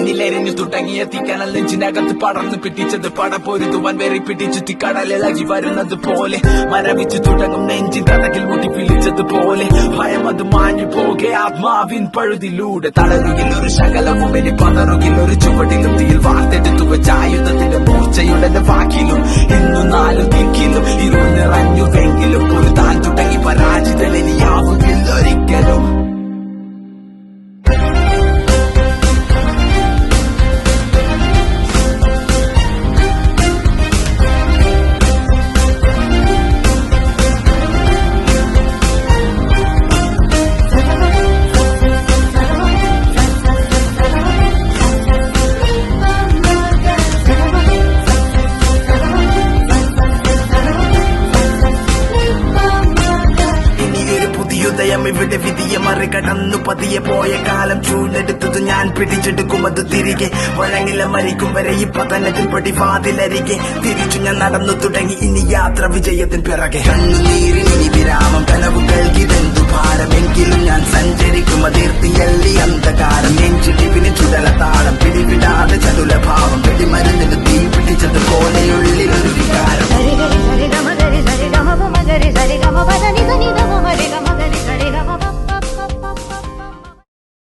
എന്നിലെരിഞ്ഞു തുടങ്ങിയ തീക്കനൽ നെഞ്ചിനകത്ത് പടർന്നു പിടിച്ചത് പടപൊരുതുവാൻ വെറി പിടിച്ചു കടലിളകി വരുന്നത് പോലെ മരവിച്ചു തുടങ്ങും നെഞ്ചിൻ കടകിൽ മുടി പിടിച്ചതുപോലെ ഭയം അത് മാഞ്ഞു പോകെ ആത്മാവിൻ പഴുതിലൂടെ തളരുകിൽ ഒരു ശകലവും ഇനി പതറുകിൽ ഒരു ചുവടിലും തീയിൽ വാർത്തെടുത്തു വെച്ച ആയുധത്തിന്റെ മൂർച്ചയുടെ വാക്കിലും ഇന്നു നാലും ദിക്കിലും ഇരുൾ നിറഞ്ഞുവെങ്കിലും ഒരു താൻ തുടങ്ങി പരാജിതനിയാവുകില്ല ഒരിക്കലും. ഇവിടെ വിധിയെ മറികടന്നു പതിയെ പോയ കാലം ചൂടെടുത്തത് ഞാൻ പിടിച്ചെടുക്കുമത് തിരികെ വഴങ്ങില മരിക്കും വരെ ഈ പതനത്തിൽ പടിവാതിലരികെ തിരിച്ചു ഞാൻ നടന്നു തുടങ്ങി ഇനി യാത്ര വിജയത്തിൻ പിറകെ കണ്ണുനീരിനി വിരാമം കനവുകൾക്കിതെന്തു ഭാരം